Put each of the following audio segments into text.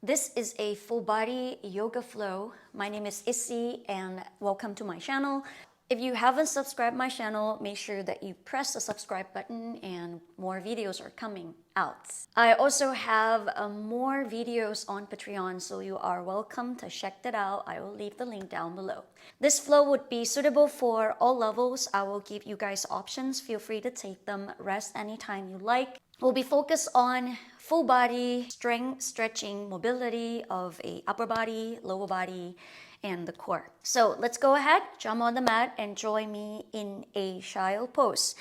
This is a full body yoga flow. My name is Issy and welcome to my channel. If you haven't subscribed my channel, make sure that you press the subscribe button and more videos are coming out. I also have more videos on Patreon, so you are welcome to check that out. I will leave the link down below. This flow would be suitable for all levels. I will give you guys options. Feel free to take them. Rest anytime you like. We'll be focused on full body strength, stretching, mobility of a upper body, lower body, and the core. So let's go ahead, jump on the mat and join me in a child pose.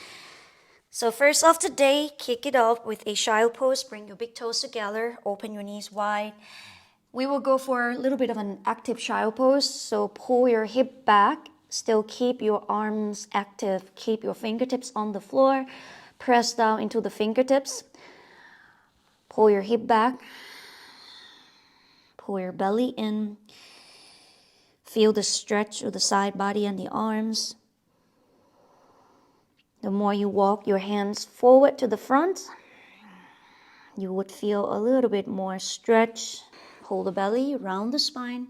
So first off today, kick it off with a child pose. Bring your big toes together, open your knees wide. We will go for a little bit of an active child pose. So pull your hip back, still keep your arms active, keep your fingertips on the floor. Press down into the fingertips. Pull your hip back. Pull your belly in. Feel the stretch of the side body and the arms. The more you walk your hands forward to the front, you would feel a little bit more stretch. Pull the belly, round the spine.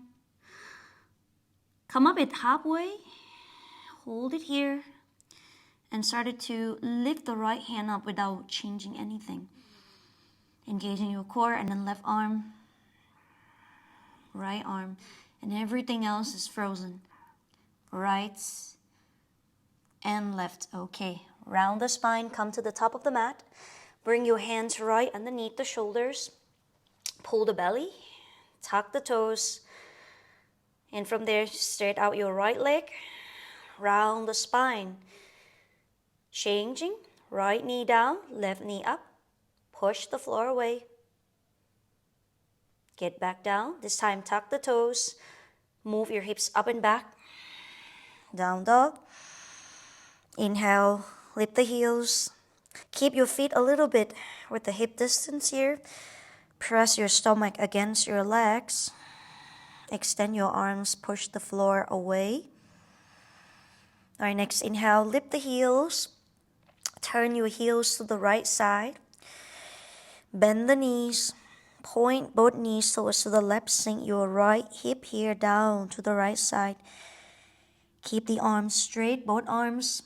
Come up it halfway. Hold it here. And started to lift the right hand up without changing anything. Engaging your core, and then left arm, right arm, and everything else is frozen. Right and left. Okay, round the spine, come to the top of the mat. Bring your hands right underneath the shoulders. Pull the belly, tuck the toes, and from there, straight out your right leg, round the spine. Changing, right knee down, left knee up. Push the floor away. Get back down. This time, tuck the toes. Move your hips up and back. Down dog. Inhale, lift the heels. Keep your feet a little bit with the hip distance here. Press your stomach against your legs. Extend your arms, push the floor away. All right, next inhale, lift the heels. Turn your heels to the right side. Bend the knees. Point both knees towards to the left. Sink your right hip here down to the right side. Keep the arms straight, both arms.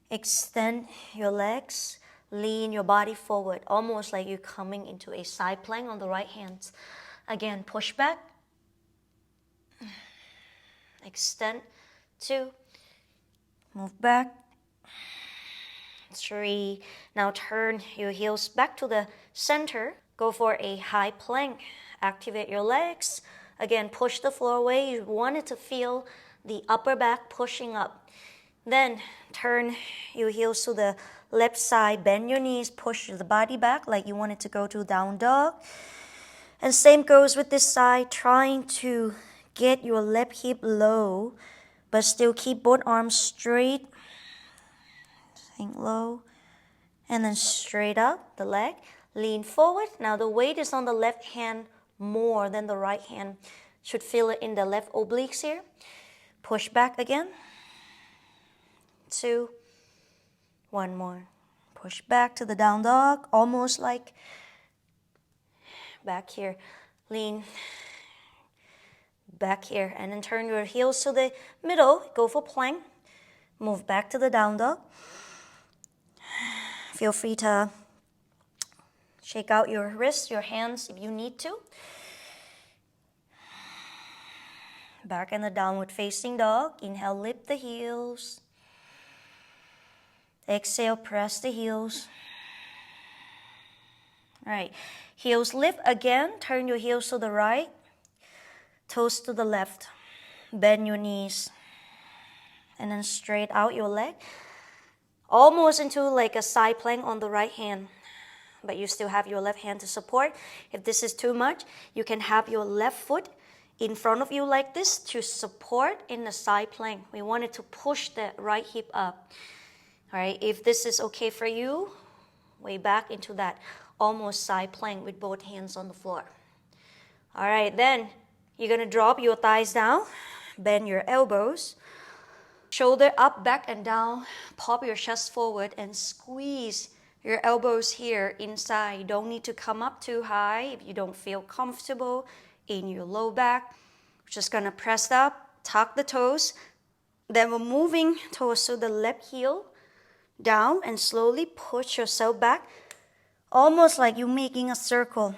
Extend your legs. Lean your body forward, almost like you're coming into a side plank on the right hand. Again, push back. Extend. 2. Move back. 3. Now turn your heels back to the center. Go for a high plank. Activate your legs. Again, push the floor away. You want it to feel the upper back pushing up. Then turn your heels to the left side. Bend your knees. Push the body back like you want it to go to down dog. And same goes with this side. Trying to get your left hip low, but still keep both arms straight. Think low, and then straight up the leg. Lean forward. Now the weight is on the left hand more than the right hand. Should feel it in the left obliques here. Push back again. 2. 1 more. Push back to the down dog. Almost like back here. Lean back here. And then turn your heels to the middle. Go for plank. Move back to the down dog. Feel free to shake out your wrists, your hands if you need to. Back in the downward facing dog. Inhale, lift the heels. Exhale, press the heels. All right, heels lift again. Turn your heels to the right. Toes to the left. Bend your knees. And then straight out your leg. Almost into like a side plank on the right hand, but you still have your left hand to support. If this is too much, you can have your left foot in front of you like this to support in the side plank. We wanted to push the right hip up. All right, if this is okay for you, way back into that almost side plank with both hands on the floor. All right, then you're gonna drop your thighs down, bend your elbows. Shoulder up, back and down. Pop your chest forward and squeeze Your elbows here inside. You don't need to come up too high if you don't feel comfortable in your low back. We're just gonna press up, tuck the toes. Then we're moving towards the left heel down and slowly push yourself back, almost like you're making a circle.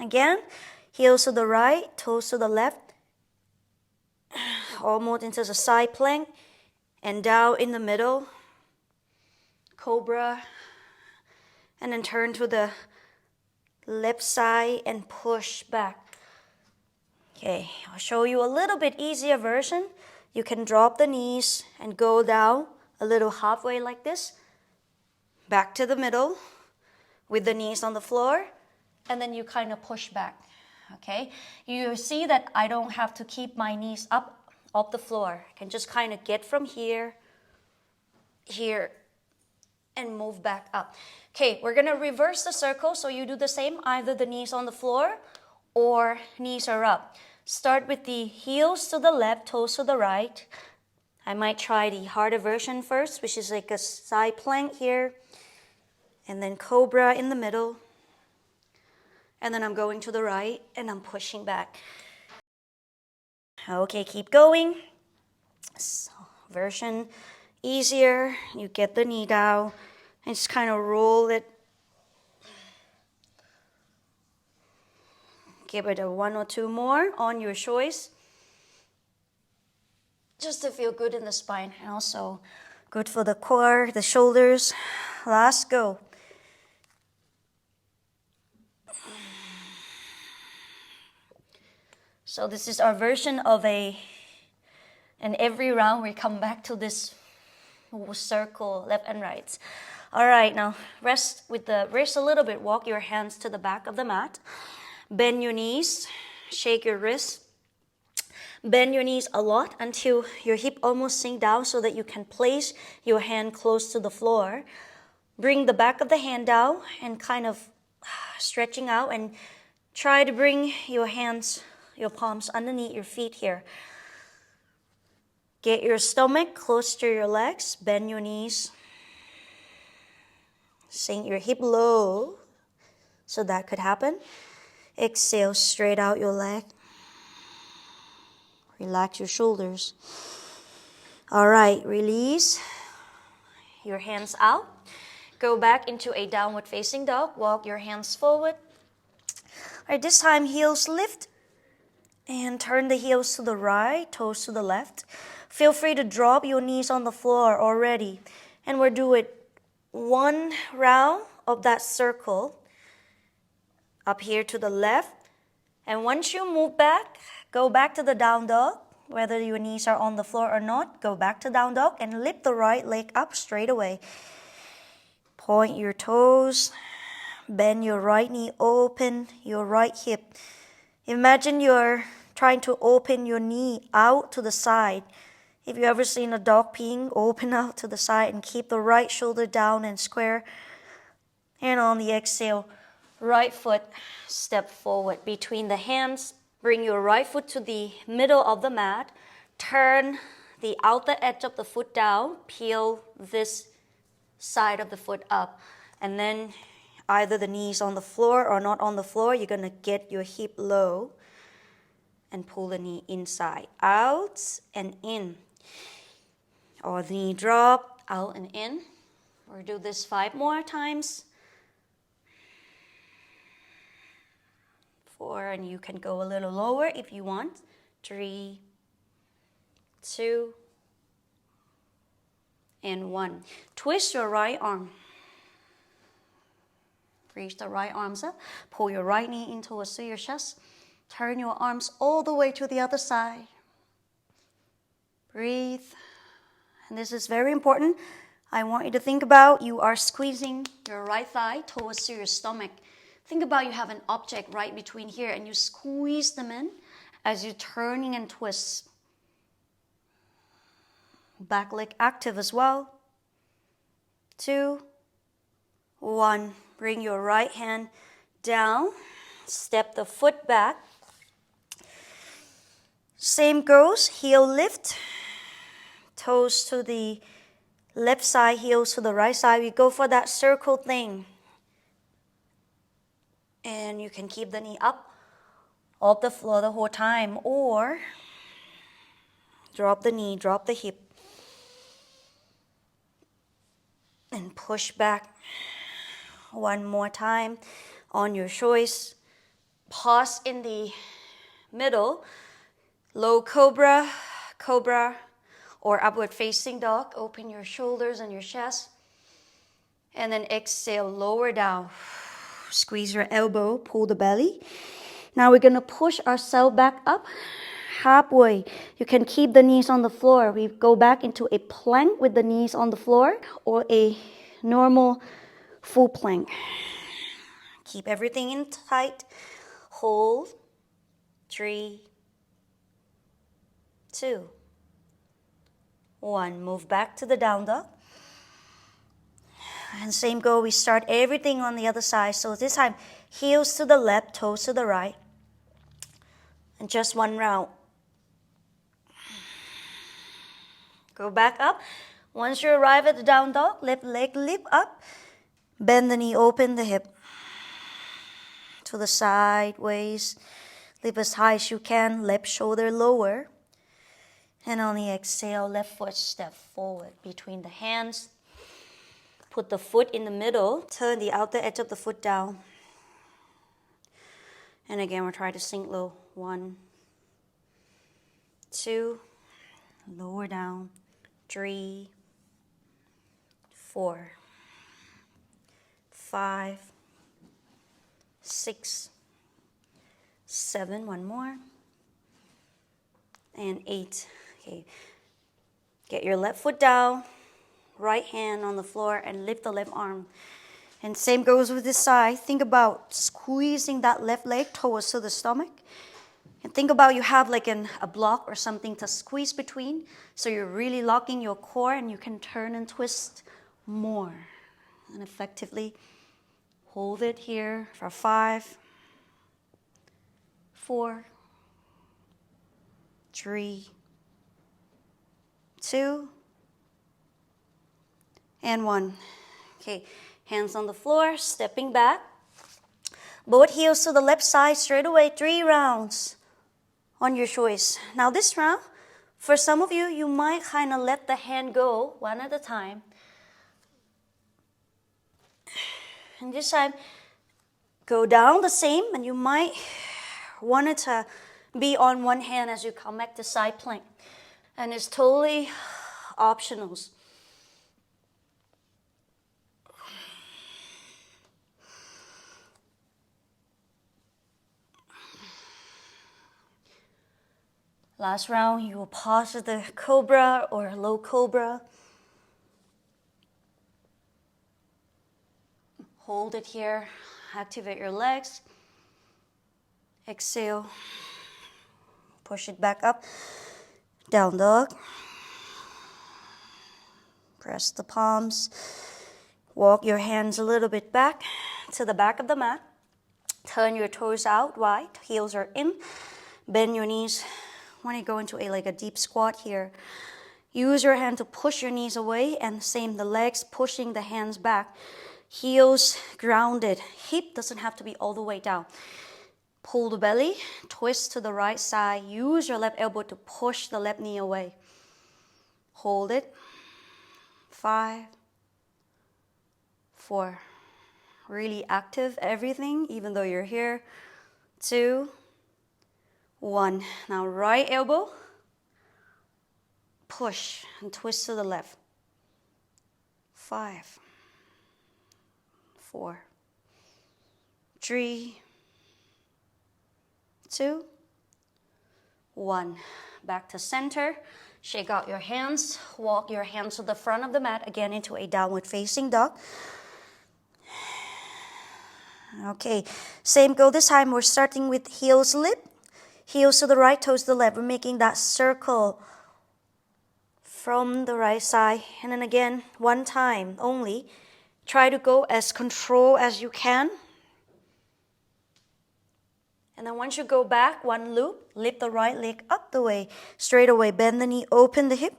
Again, heels to the right, toes to the left, almost into the side plank, and down in the middle, cobra, and then turn to the left side and push back. Okay, I'll show you a little bit easier version. You can drop the knees and go down a little halfway like this, back to the middle with the knees on the floor, and then you kind of push back, okay? You see that I don't have to keep my knees up off the floor. I can just kind of get from here, and move back up. Okay, we're gonna reverse the circle, so you do the same, either the knees on the floor or knees are up. Start with the heels to the left, toes to the right. I might try the harder version first, which is like a side plank here, and then cobra in the middle. And then I'm going to the right and I'm pushing back. Okay, keep going. So, version easier. You get the knee down and just kind of roll it. Give it a 1 or 2 more on your choice. Just to feel good in the spine and also good for the core, the shoulders. Last go. So this is our version of and every round we come back to this circle, left and right. All right, now rest with the wrist a little bit. Walk your hands to the back of the mat. Bend your knees, shake your wrists. Bend your knees a lot until your hip almost sink down so that you can place your hand close to the floor. Bring the back of the hand down and kind of stretching out, and try to bring your hands, your palms underneath your feet here. Get your stomach close to your legs. Bend your knees. Sink your hip low so that could happen. Exhale, straight out your leg. Relax your shoulders. All right, release your hands out. Go back into a downward facing dog. Walk your hands forward. All right, this time heels lift and turn the heels to the right, toes to the left. Feel free to drop your knees on the floor already. And we'll do it 1 round of that circle up here to the left. And once you move back, go back to the down dog. Whether your knees are on the floor or not, go back to down dog and lift the right leg up straight away. Point your toes. Bend your right knee, open your right hip. Imagine you're trying to open your knee out to the side. If you ever seen a dog peeing, open out to the side and keep the right shoulder down and square. And on the exhale, right foot step forward between the hands. Bring your right foot to the middle of the mat. Turn the outer edge of the foot down. Peel this side of the foot up. And then either the knees on the floor or not on the floor, you're going to get your hip low and pull the knee inside. Out and in. Or the knee drop, out and in. We'll do this 5 more times. 4, and you can go a little lower if you want. 3, 2, and 1. Twist your right arm. Reach the right arms up. Pull your right knee in towards your chest. Turn your arms all the way to the other side. Breathe. And this is very important. I want you to think about you are squeezing your right thigh towards your stomach. Think about you have an object right between here and you squeeze them in as you're turning and twist. Back leg active as well. 2, 1. Bring your right hand down. Step the foot back. Same goes. Heel lift. Toes to the Left side, heels to the right side. We go for that circle thing. And you can keep the knee up off the floor the whole time, or drop the knee, drop the hip, and push back. One more time on your choice. Pause in the middle. Low cobra, cobra, or upward facing dog. Open your shoulders and your chest. And then exhale, lower down. Squeeze your elbow, pull the belly. Now we're going to push ourselves back up halfway. You can keep the knees on the floor. We go back into a plank with the knees on the floor, or a normal full plank. Keep everything in tight. Hold. 3, 2, 1. Move back to the down dog. And same go, we start everything on the other side. So this time, heels to the left, toes to the right. And just one round. Go back up. Once you arrive at the down dog, left leg lift up. Bend the knee, open the hip. To the sideways. Lift as high as you can. Left shoulder lower. And on the exhale, left foot step forward between the hands. Put the foot in the middle. Turn the outer edge of the foot down. And again, we'll try to sink low. 1, 2, lower down. 3, 4, 5, 6, 7. One more. And 8. Okay. Get your left foot down. Right hand on the floor and lift the left arm. And same goes with this side. Think about squeezing that left leg towards to the stomach. And think about you have like a block or something to squeeze between. So you're really locking your core, and you can turn and twist more. And effectively hold it here for 5, 4, 3, 2, and 1. Okay, hands on the floor, stepping back. Both heels to the left side, straight away, 3 rounds on your choice. Now this round, for some of you, you might kind of let the hand go one at a time. And this time, go down the same, and you might want it to be on one hand as you come back to side plank. And it's totally optional. Last round, you will pause the cobra or low cobra. Hold it here. Activate your legs. Exhale. Push it back up. Down dog. Press the palms. Walk your hands a little bit back to the back of the mat. Turn your toes out wide. Heels are in. Bend your knees. When you go into a deep squat here, use your hand to push your knees away, and same, the legs pushing the hands back. Heels grounded. Hip doesn't have to be all the way down. Pull the belly, twist to the right side. Use your left elbow to push the left knee away. Hold it. 5, 4. Really active everything, even though you're here. 2, 1. Now right elbow, push and twist to the left. 5, 4, 3, 2, 1. Back to center. Shake out your hands. Walk your hands to the front of the mat, again into a downward facing dog. Okay, same go this time. We're starting with heels lift. Heels to the right, toes to the left. We're making that circle from the right side. And then again, one time only. Try to go as controlled as you can. And then once you go back, one loop, lift the right leg up the way, straight away. Bend the knee, open the hip.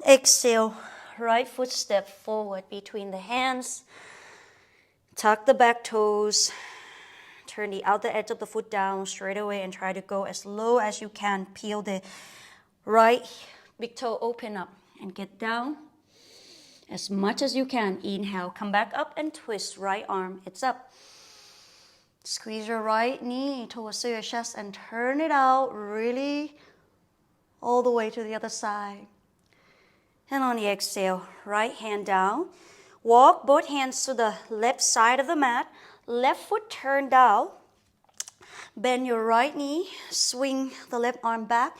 Exhale, right foot step forward between the hands. Tuck the back toes. Turn the outer edge of the foot down straight away and try to go as low as you can. Peel the right big toe open up and get down as much as you can. Inhale, come back up and twist. Right arm, it's up. Squeeze your right knee towards your chest and turn it out really all the way to the other side. And on the exhale, right hand down. Walk both hands to the left side of the mat. Left foot turned down. Bend your right knee. Swing the left arm back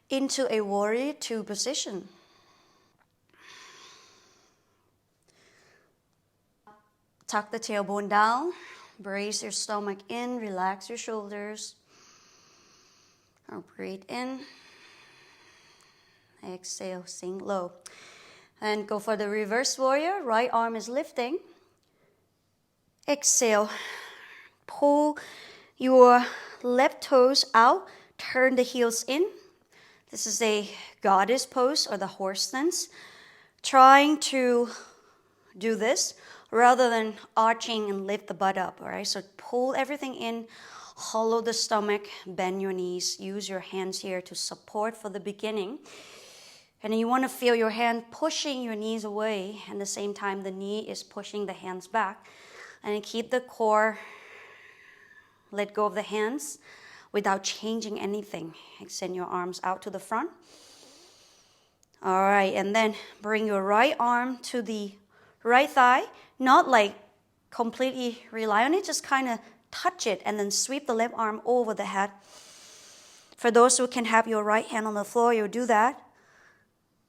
into a warrior two position. Tuck the tailbone down. Brace your stomach in. Relax your shoulders. Now breathe in. Exhale, sink low. And go for the reverse warrior. Right arm is lifting. Exhale. Pull your left toes out. Turn the heels in. This is a goddess pose or the horse stance. Trying to do this rather than arching and lift the butt up. All right, so pull everything in. Hollow the stomach. Bend your knees. Use your hands here to support for the beginning. And then you want to feel your hand pushing your knees away. And at the same time, the knee is pushing the hands back. And then keep the core. Let go of the hands without changing anything. Extend your arms out to the front. All right, and then bring your right arm to the right thigh. Not like completely rely on it. Just kind of touch it and then sweep the left arm over the head. For those who can have your right hand on the floor, you'll do that.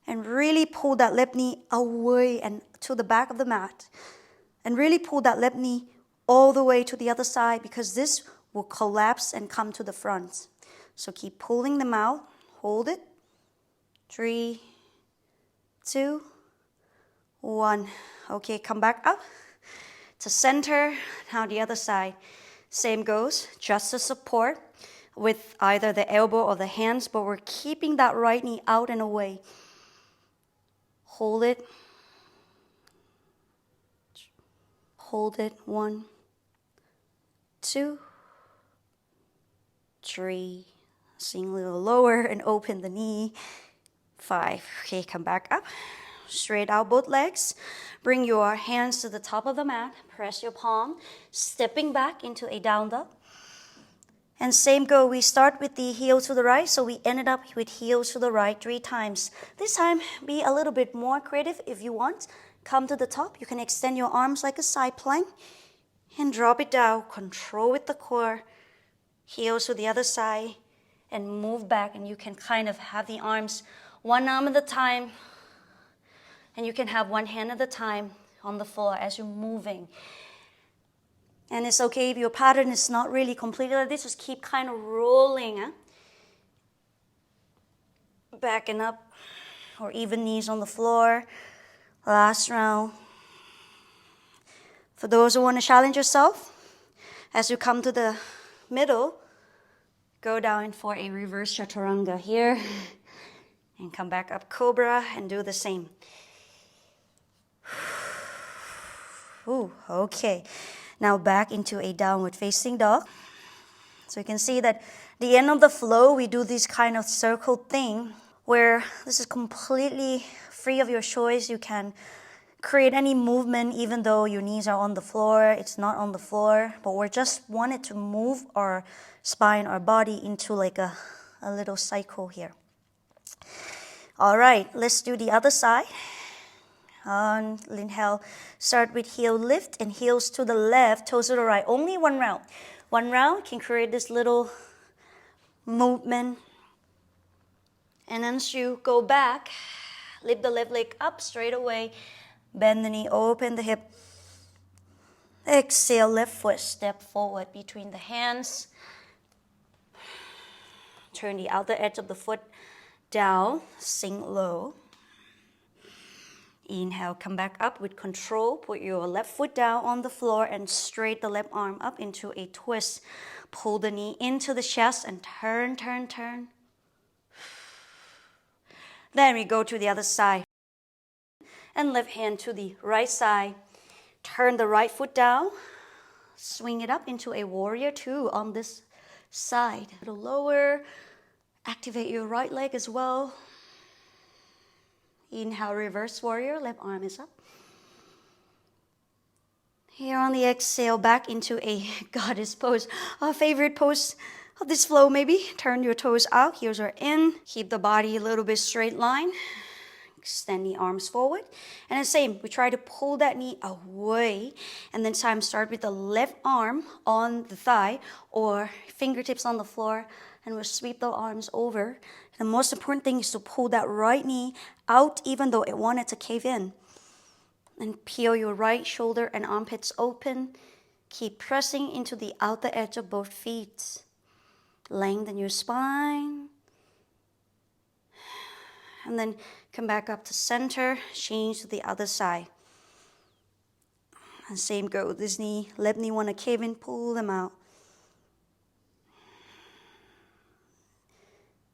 And really pull that left knee away and to the back of the mat. And really pull that left knee all the way to the other side because this will collapse and come to the front. So keep pulling them out. Hold it. 3, 2, 1. Okay, come back up to center. Now the other side. Same goes. Just a support with either the elbow or the hands, but we're keeping that right knee out and away. Hold it. Hold it. 1, 2, 3. Sink a little lower and open the knee. 5. Okay, come back up. Straight out both legs. Bring your hands to the top of the mat. Press your palm. Stepping back into a down dog. And same go. We start with the heel to the right. So we ended up with heels to the right 3 times. This time, be a little bit more creative if you want. Come to the top. You can extend your arms like a side plank. And drop it down. Control with the core. Heels to the other side. And move back. And you can kind of have the arms one arm at a time. And you can have one hand at a time on the floor as you're moving. And it's okay if your pattern is not really completely like this. Just keep kind of rolling. Backing up. Or even knees on the floor. Last round. For those who want to challenge yourself, as you come to the middle, go down for a reverse chaturanga here. And come back up cobra and do the same. Ooh, okay. Now back into a downward facing dog. So you can see that the end of the flow, we do this kind of circle thing where this is completely free of your choice. You can create any movement even though your knees are on the floor. It's not on the floor, but we just wanted to move our spine, our body into like a little cycle here. All right, let's do the other side. On inhale, start with heel lift and heels to the left, toes to the right. Only one round. One round can create this little movement. And then as you go back, lift the left leg up straight away. Bend the knee, open the hip. Exhale, left foot, step forward between the hands. Turn the outer edge of the foot down, sink low. Inhale, come back up with control. Put your left foot down on the floor and straight the left arm up into a twist. Pull the knee into the chest and turn, turn, turn. Then we go to the other side. And left hand to the right side. Turn the right foot down. Swing it up into a warrior two on this side. A little lower. Activate your right leg as well. Inhale, reverse warrior. Left arm is up. Here on the exhale, back into a goddess pose. Our favorite pose of this flow maybe. Turn your toes out. Heels are in. Keep the body a little bit straight line. Extend the arms forward. And the same, we try to pull that knee away. And then time start with the left arm on the thigh or fingertips on the floor. And we'll sweep the arms over. The most important thing is to pull that right knee out even though it wanted to cave in. And peel your right shoulder and armpits open. Keep pressing into the outer edge of both feet. Lengthen your spine. And then come back up to center. Change to the other side. And same go with this knee. Left knee want to cave in, pull them out.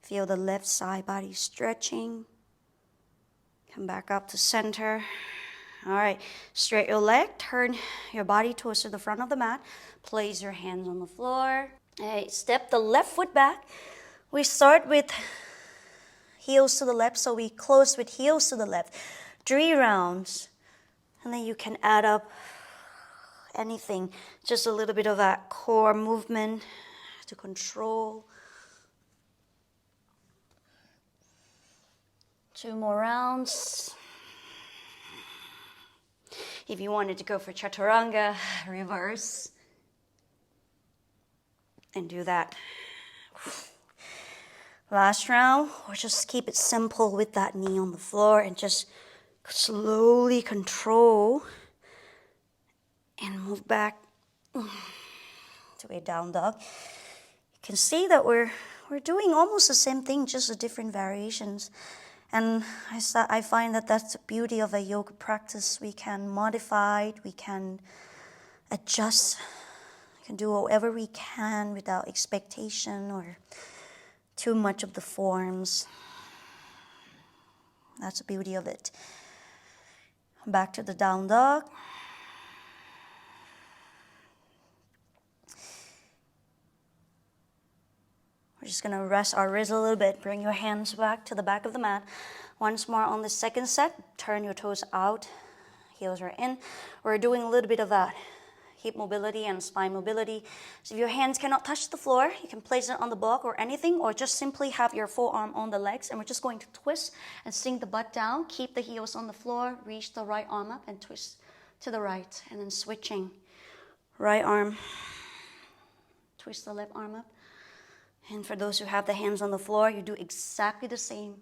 Feel the left side body stretching. Come back up to center. All right, straight your leg, turn your body towards the front of the mat. Place your hands on the floor. All right, step the left foot back. We start with heels to the left, so we close with heels to the left. 3 rounds, and then you can add up anything. Just a little bit of that core movement to control. 2 more rounds. If you wanted to go for chaturanga, reverse. And do that. Last round, or just keep it simple with that knee on the floor and just slowly control and move back to a down dog. You can see that we're doing almost the same thing, just the different variations. And I find that that's the beauty of a yoga practice. We can modify it, we can adjust, we can do whatever we can without expectation or too much of the forms. That's the beauty of it. Back to the down dog. We're just going to rest our wrists a little bit. Bring your hands back to the back of the mat. Once more on the second set, turn your toes out. Heels are in. We're doing a little bit of that hip mobility and spine mobility. So if your hands cannot touch the floor, you can place it on the block or anything, or just simply have your forearm on the legs. And we're just going to twist and sink the butt down. Keep the heels on the floor. Reach the right arm up and twist to the right. And then switching. Right arm. Twist the left arm up. And for those who have the hands on the floor, you do exactly the same.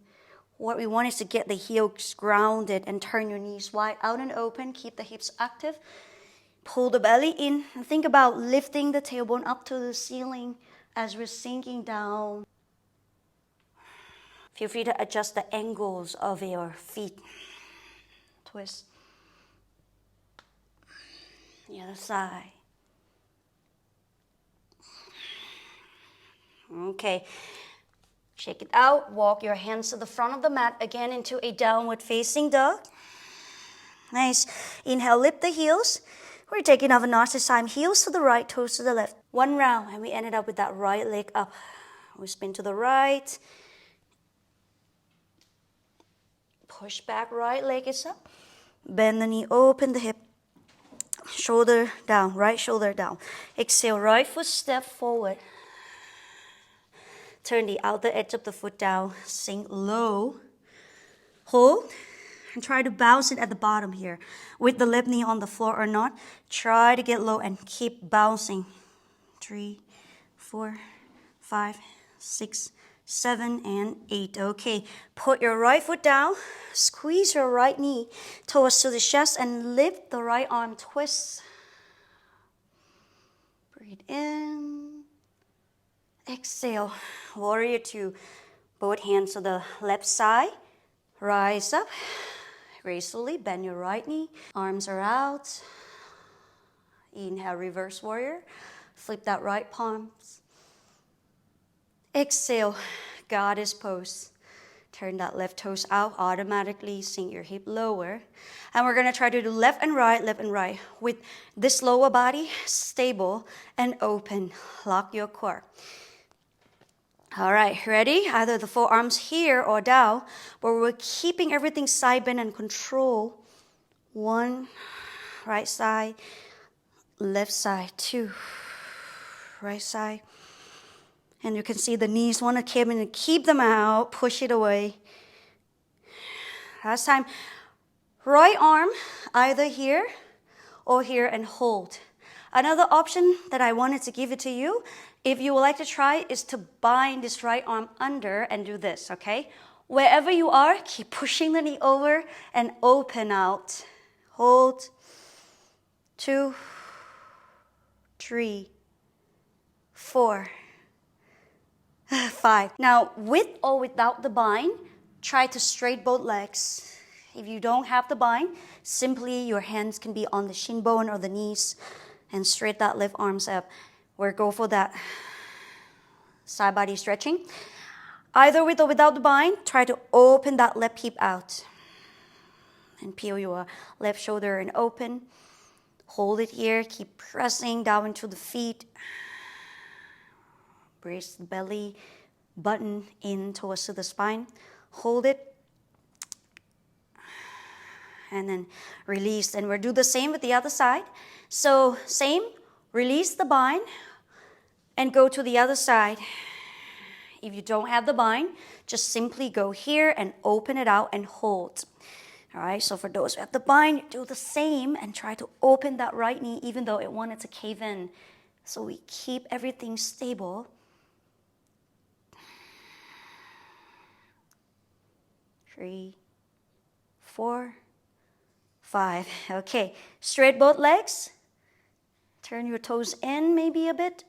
What we want is to get the heels grounded and turn your knees wide out and open. Keep the hips active. Pull the belly in. And think about lifting the tailbone up to the ceiling as we're sinking down. Feel free to adjust the angles of your feet. Twist. The other side. Okay, shake it out. Walk your hands to the front of the mat again into a downward facing dog. Nice. Inhale, lift the heels. We're taking our Vinyasa time. Heels to the right, toes to the left. 1 round, and we ended up with that right leg up. We spin to the right. Push back, right leg is up. Bend the knee, open the hip. Shoulder down, right shoulder down. Exhale, right foot step forward. Turn the outer edge of the foot down, sink low, hold, and try to bounce it at the bottom here. With the left knee on the floor or not, try to get low and keep bouncing. 3, 4, 5, 6, 7, and 8. Okay, put your right foot down, squeeze your right knee towards to the chest and lift the right arm, twist. Breathe in. Exhale, warrior two. Both hands to the left side. Rise up. Gracefully bend your right knee. Arms are out. Inhale, reverse warrior. Flip that right palm. Exhale, goddess pose. Turn that left toes out, automatically sink your hip lower. And we're gonna try to do left and right, with this lower body stable and open. Lock your core. All right, ready? Either the forearms here or down, but we're keeping everything side bend and control. 1, right side, left side, 2, right side. And you can see the knees want to come in and keep them out, push it away. Last time, right arm either here or here and hold. Another option that I wanted to give it to you, if you would like to try, is to bind this right arm under and do this, okay? Wherever you are, keep pushing the knee over and open out. Hold. 2, 3, 4, 5. Now, with or without the bind, try to straight both legs. If you don't have the bind, simply your hands can be on the shin bone or the knees and straight that left arms up. We'll go for that side body stretching. Either with or without the bind, try to open that left hip out and peel your left shoulder and open. Hold it here. Keep pressing down into the feet. Brace the belly button in towards to the spine. Hold it. And then release. And we'll do the same with the other side. So same, release the bind and go to the other side. If you don't have the bind, just simply go here and open it out and hold. All right, so for those who have the bind, do the same and try to open that right knee even though it wanted to cave in. So we keep everything stable. 3, 4, 5. Okay, straight both legs. Turn your toes in maybe a bit.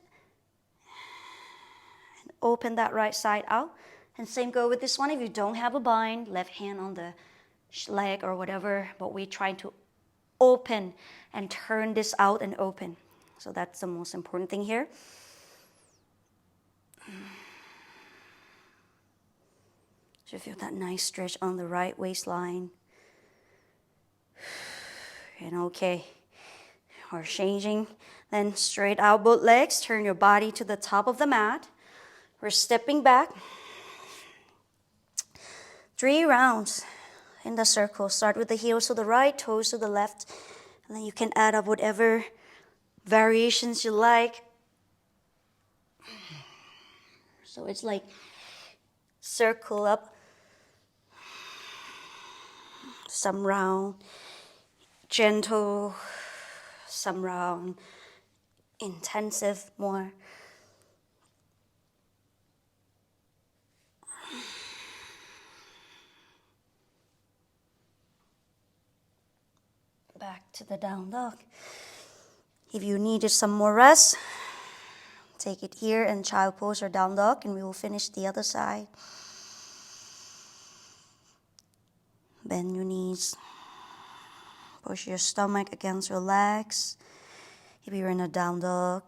And open that right side out. And same go with this one. If you don't have a bind, left hand on the leg or whatever, but we're trying to open and turn this out and open. So that's the most important thing here. So feel that nice stretch on the right waistline. And okay, we're changing. Then straight out both legs. Turn your body to the top of the mat. We're stepping back. 3 rounds in the circle. Start with the heels to the right, toes to the left. And then you can add up whatever variations you like. So it's like circle up. Some round, gentle, some round, intensive more. Back to the down dog. If you needed some more rest, take it here in child pose or down dog, and we will finish the other side. Bend your knees. Push your stomach against your legs. If you're in a down dog.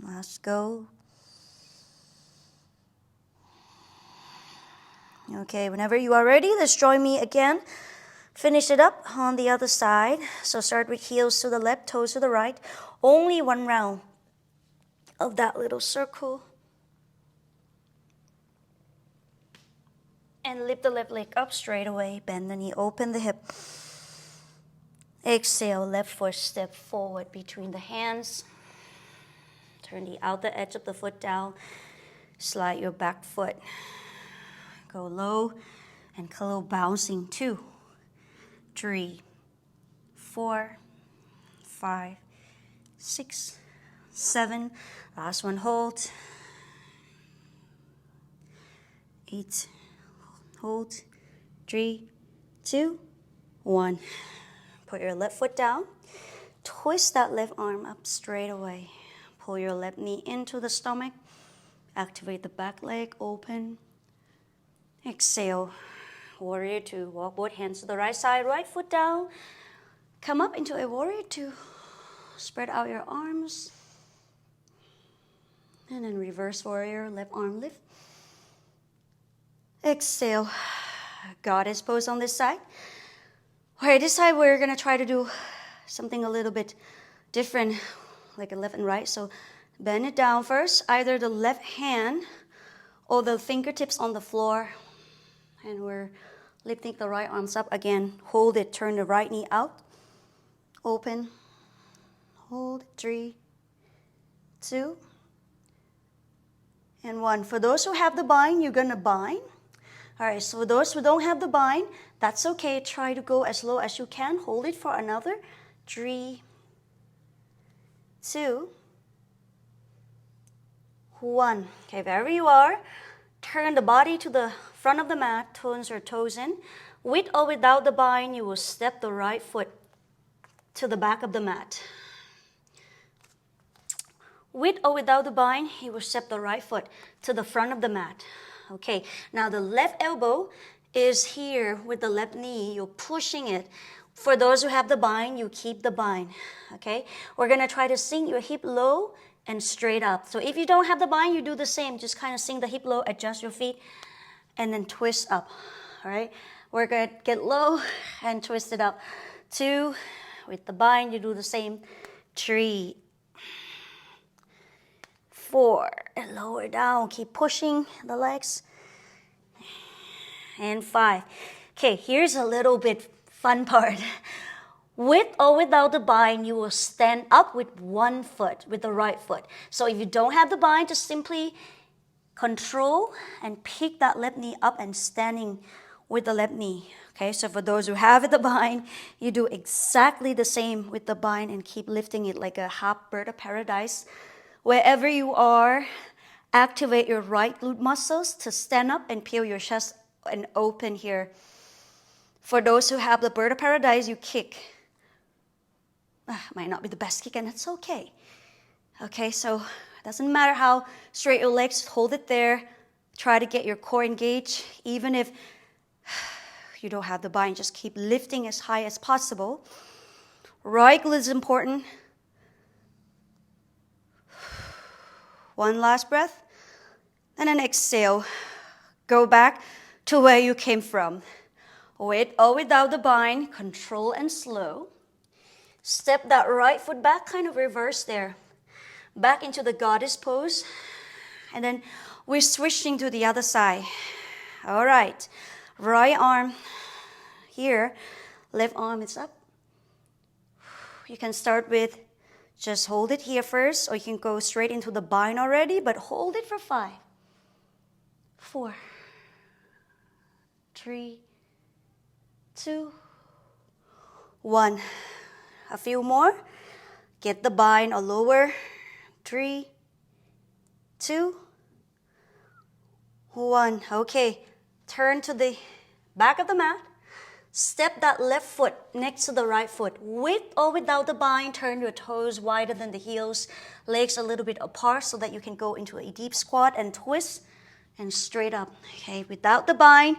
Let's go. Okay, whenever you are ready, let's join me again. Finish it up on the other side. So start with heels to the left, toes to the right. Only 1 round of that little circle. And lift the left leg up straight away. Bend the knee, open the hip. Exhale, left foot step forward between the hands. Turn the outer edge of the foot down. Slide your back foot. Go low and low, bouncing. 2, 3, 4, 5, 6, 7. Last one, hold. 8. Hold. 3, 2, 1. Put your left foot down. Twist that left arm up straight away. Pull your left knee into the stomach. Activate the back leg, open. Exhale. Warrior 2. Walk both hands to the right side, right foot down. Come up into a warrior 2. Spread out your arms. And then reverse warrior, left arm lift. Exhale. Goddess pose on this side. All right, this side we're gonna try to do something a little bit different, like a left and right. So bend it down first, either the left hand or the fingertips on the floor. And we're lifting the right arms up again. Hold it, turn the right knee out. Open. Hold. 3, 2, and 1. For those who have the bind, you're gonna bind. All right, so for those who don't have the bind, that's okay. Try to go as low as you can. Hold it for another 3, 2, 1. Okay, wherever you are, turn the body to the front of the mat, turn your toes in. With or without the bind, you will step the right foot to the back of the mat. With or without the bind, you will step the right foot to the front of the mat. Okay, now the left elbow is here with the left knee. You're pushing it. For those who have the bind, you keep the bind. Okay, we're gonna try to sink your hip low and straight up. So if you don't have the bind, you do the same. Just kind of sink the hip low, adjust your feet, and then twist up. All right, we're gonna get low and twist it up. 2, with the bind, you do the same. 3, 4, and lower down. Keep pushing the legs. And 5. Okay, here's a little bit fun part. With or without the bind, you will stand up with one foot, with the right foot. So if you don't have the bind, just simply control and pick that left knee up and standing with the left knee. Okay, so for those who have the bind, you do exactly the same with the bind and keep lifting it like a half bird of paradise. Wherever you are, activate your right glute muscles to stand up and peel your chest and open here. For those who have the bird of paradise, you kick. Might not be the best kick, and it's okay. Okay, so it doesn't matter how straight your legs, hold it there. Try to get your core engaged. Even if you don't have the bind, just keep lifting as high as possible. Right glute is important. One last breath, and then exhale. Go back to where you came from. With or without the bind, control and slow. Step that right foot back, kind of reverse there. Back into the goddess pose. And then we're switching to the other side. All right, right arm here, left arm is up. You can start with just hold it here first, or you can go straight into the bind already, but hold it for 5, 4, 3, 2, 1. A few more. Get the bind or lower. 3, 2, 1. Okay, turn to the back of the mat. Step that left foot next to the right foot. With or without the bind, turn your toes wider than the heels, legs a little bit apart so that you can go into a deep squat and twist and straight up. Okay, without the bind,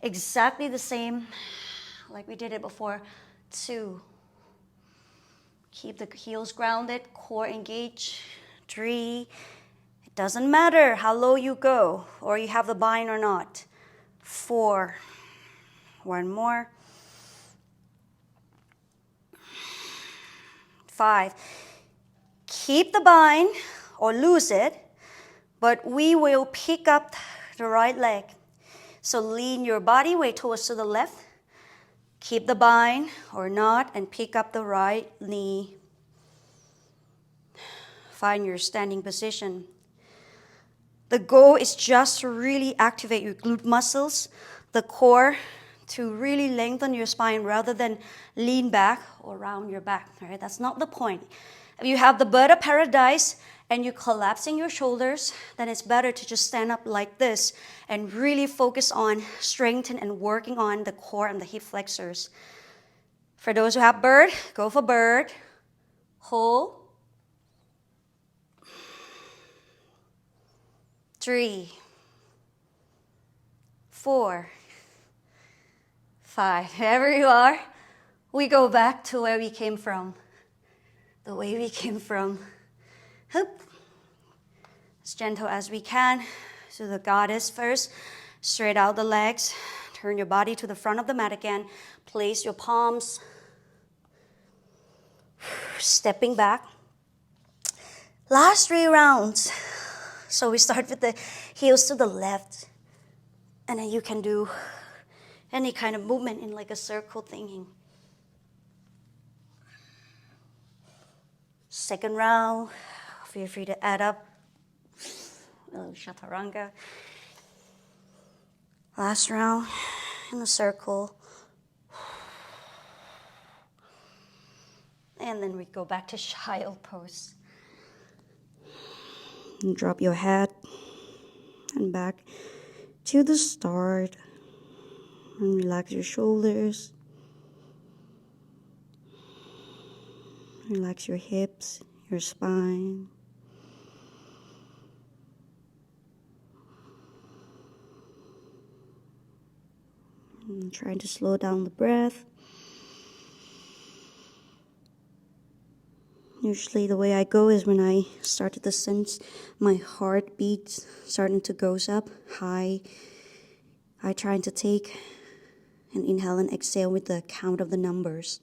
exactly the same like we did it before. 2. Keep the heels grounded, core engaged. 3. It doesn't matter how low you go or you have the bind or not. 4. One more. 5. Keep the bind or lose it, but we will pick up the right leg. So lean your body weight towards to the left. Keep the bind or not and pick up the right knee. Find your standing position. The goal is just to really activate your glute muscles, the core, to really lengthen your spine rather than lean back or round your back. All right, that's not the point. If you have the bird of paradise and you're collapsing your shoulders, then it's better to just stand up like this and really focus on strengthening and working on the core and the hip flexors. For those who have bird, go for bird. Hold. 3, 4, 5. Wherever you are, we go back to where we came from. the way we came from. Hoop. As gentle as we can. So the goddess first. Straight out the legs. Turn your body to the front of the mat again. Place your palms. Stepping back. Last 3 rounds. So we start with the heels to the left. And then you can do any kind of movement in like a circle thinking. Second round. Feel free to add up. A little chaturanga. Last round in a circle. And then we go back to child pose. And drop your head and back to the start. And relax your shoulders. Relax your hips, your spine. And try to slow down the breath. Usually the way I go is when I started to sense my heartbeat starting to go up high. I try to take and inhale and exhale with the count of the numbers.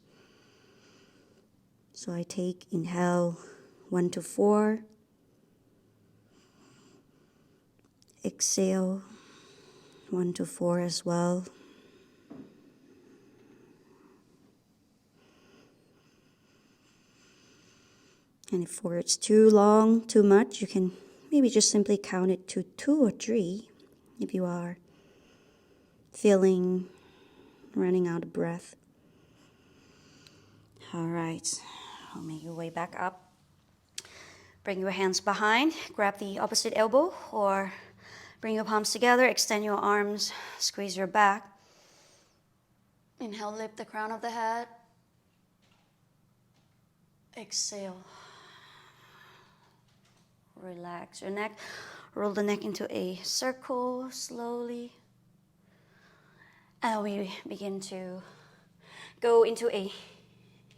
So I take, inhale 1 to 4. Exhale 1 to 4 as well. And if 4 it's too long, too much, you can maybe just simply count it to 2 or 3 if you are feeling running out of breath. All right, I'll make your way back up. Bring your hands behind, grab the opposite elbow, or bring your palms together, extend your arms, squeeze your back. Inhale, lift the crown of the head. Exhale. Relax your neck. Roll the neck into a circle slowly. And we begin to go into a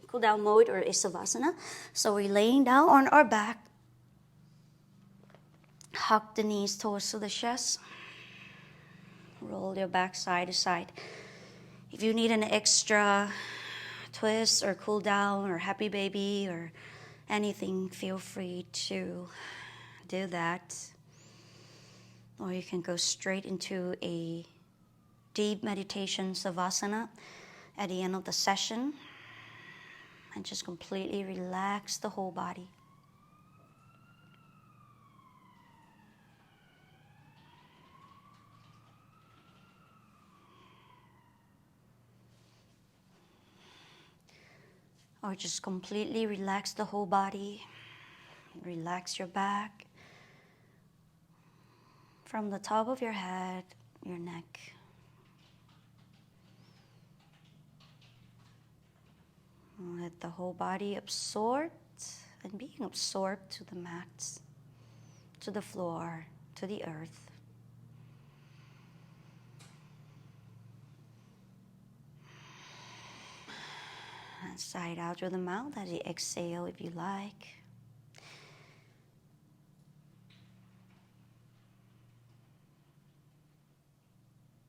cool down mode or a savasana. So we're laying down on our back. Hug the knees towards the chest. Roll your back side to side. If you need an extra twist or cool down or happy baby or anything, feel free to do that. Or you can go straight into a deep meditation savasana at the end of the session and just completely relax the whole body. Or just completely relax the whole body. Relax your back. From the top of your head, your neck. Let the whole body absorb and being absorbed to the mat, to the floor, to the earth. And sigh out through the mouth as you exhale if you like.